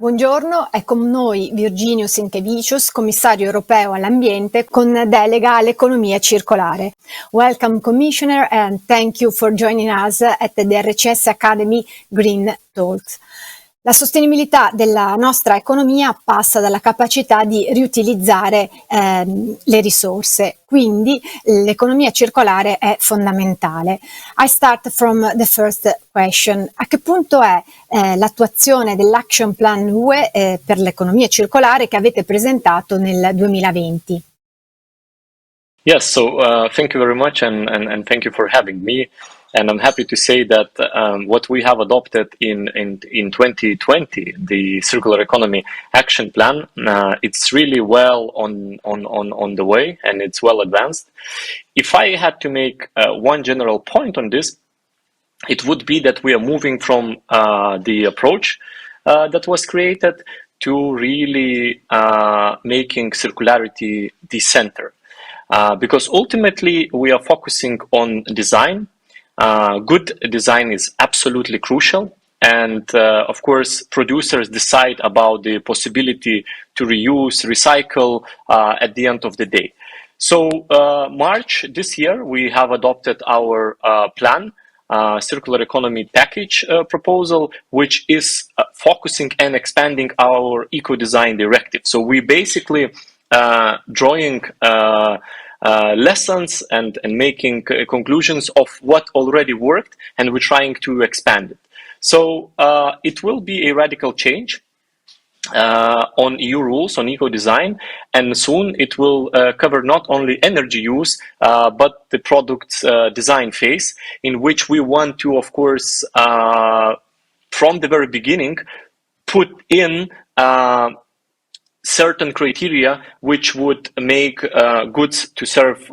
Buongiorno, è con noi Virginijus Sinkevičius, Commissario Europeo all'Ambiente con delega all'Economia Circolare. Welcome Commissioner and thank you for joining us at the DRCS Academy Green Talks. La sostenibilità della nostra economia passa dalla capacità di riutilizzare le risorse, quindi l'economia circolare è fondamentale. I start from the first question. A che punto è l'attuazione dell'Action Plan UE per l'economia circolare che avete presentato nel 2020? Yes, so thank you very much and thank you for having me. And I'm happy to say that what we have adopted in 2020, the Circular Economy Action Plan, it's really well on the way and it's well advanced. If I had to make one general point on this, it would be that we are moving from the approach that was created to really making circularity the center. Because ultimately we are focusing on design. Good design is absolutely crucial, and of course producers decide about the possibility to reuse, recycle at the end of the day. So March this year we have adopted our plan, circular economy package proposal, which is focusing and expanding our eco-design directive. So we basically drawing lessons and making conclusions of what already worked, and we're trying to expand it. So it will be a radical change on EU rules, on eco-design, and soon it will cover not only energy use, but the product design phase, in which we want to, of course, from the very beginning, put in certain criteria which would make goods to serve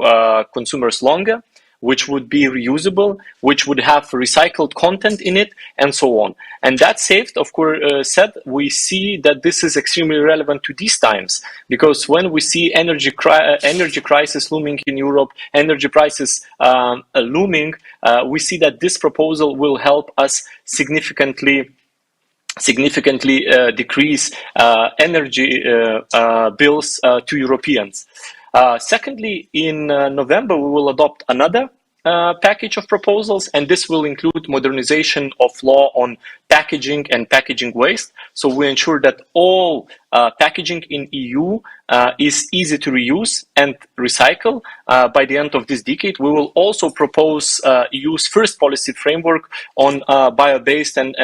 consumers longer, which would be reusable, which would have recycled content in it, and so on. And that said, of course, we see that this is extremely relevant to these times, because when we see energy crisis looming in Europe, energy prices looming, we see that this proposal will help us significantly decrease energy bills to Europeans. Secondly, in November, we will adopt another package of proposals, and this will include modernization of law on packaging and packaging waste. So we ensure that all packaging in EU is easy to reuse and recycle. By the end of this decade, we will also propose EU's first policy framework on bio-based and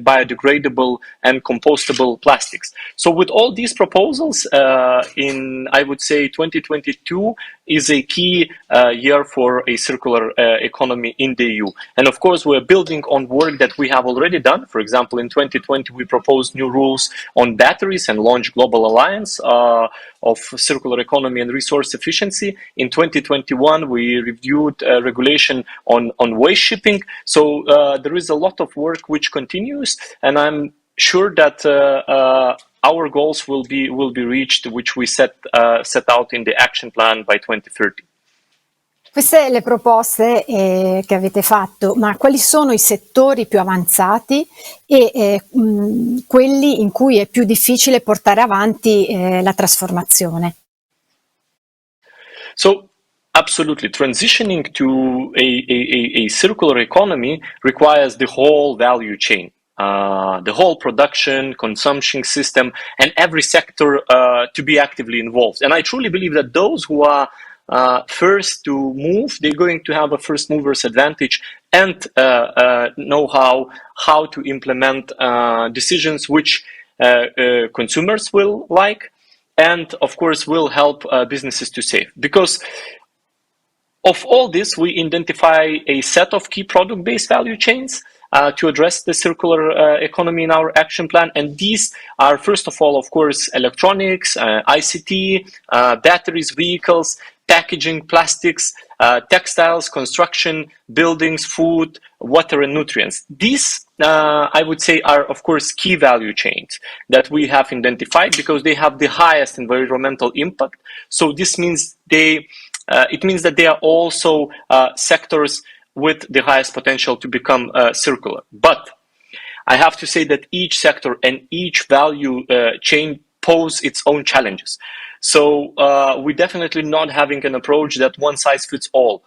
biodegradable and compostable plastics. So with all these proposals, I would say 2022 is a key year for a circular economy in the EU. And of course, we're building on work that we have already done. For example, in 2020, we proposed new rules on batteries and launched Global Alliance of Circular Economy and Resource Efficiency. In 2021, we reviewed regulation on waste shipping. So there is a lot of work which continues, and I'm sure that our goals will be reached, which we set out in the action plan by 2030. Queste le proposte che avete fatto, ma quali sono i settori più avanzati e quelli in cui è più difficile portare avanti la trasformazione? So, absolutely. Transitioning to a circular economy requires the whole value chain. The whole production, consumption system, and every sector to be actively involved. And I truly believe that those who are first to move, they're going to have a first mover's advantage and know how to implement decisions which consumers will like, and of course will help businesses to save. Because of all this, we identify a set of key product-based value chains to address the circular economy in our action plan. And these are, first of all, of course, electronics, ICT, batteries, vehicles, packaging, plastics, textiles, construction, buildings, food, water, and nutrients. These, I would say, are, of course, key value chains that we have identified because they have the highest environmental impact. So this means it means that they are also sectors with the highest potential to become circular. But I have to say that each sector and each value chain pose its own challenges. So we're definitely not having an approach that one size fits all.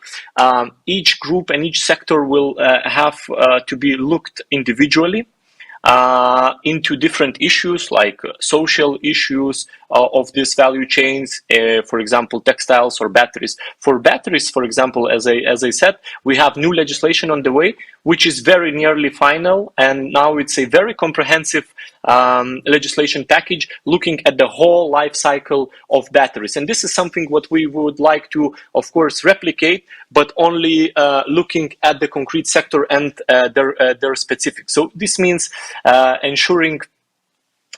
Each group and each sector will have to be looked individually into different issues like social issues of these value chains, for example, textiles or batteries. For batteries, for example, as I said, we have new legislation on the way, which is very nearly final, and now it's a very comprehensive legislation package looking at the whole life cycle of batteries. And this is something what we would like to, of course, replicate, but only looking at the concrete sector and their specifics. So this means ensuring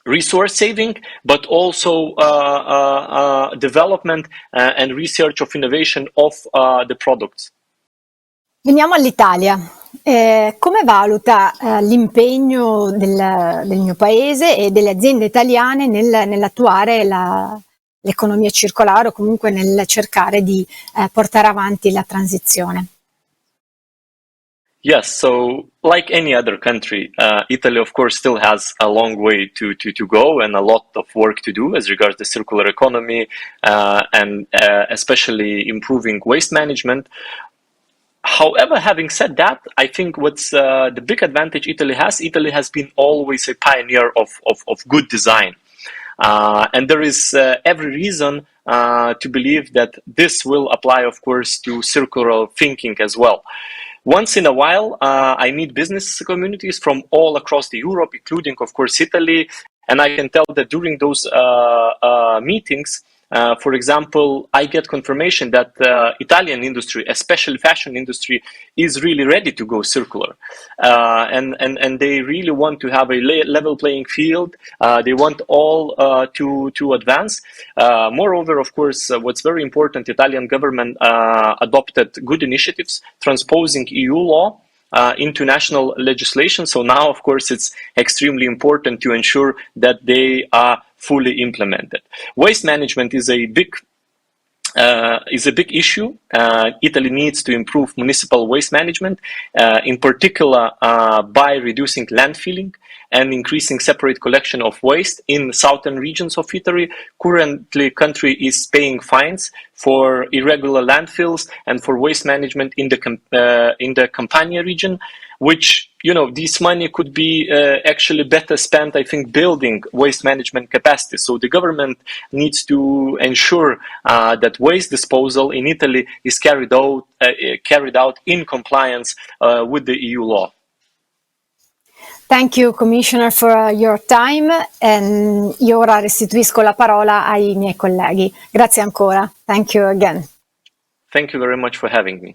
resource saving, but also development and research of innovation of the products. Veniamo all'Italia. Come valuta l'impegno del mio paese e delle aziende italiane nell'attuare l'economia circolare o comunque nel cercare di portare avanti la transizione? Yes, so like any other country, Italy, of course, still has a long way to go and a lot of work to do as regards the circular economy and especially improving waste management. However, having said that, I think what's the big advantage Italy has been always a pioneer of good design. And there is every reason to believe that this will apply, of course, to circular thinking as well. Once in a while, I meet business communities from all across the Europe, including, of course, Italy. And I can tell that during those meetings, for example, I get confirmation that Italian industry, especially fashion industry, is really ready to go circular. And they really want to have a level playing field. They want all to advance. Moreover, of course, what's very important, Italian government adopted good initiatives transposing EU law into national legislation. So now, of course, it's extremely important to ensure that they are fully implemented. Waste management is a big issue. Italy needs to improve municipal waste management, in particular by reducing landfilling and increasing separate collection of waste in southern regions of Italy. Currently, country is paying fines for irregular landfills and for waste management in the Campania region, which, you know, this money could be actually better spent, I think, building waste management capacity. So the government needs to ensure that waste disposal in Italy is carried out in compliance with the EU law. Thank you, Commissioner, for your time. And io ora restituisco la parola ai miei colleghi. Grazie ancora. Thank you again. Thank you very much for having me.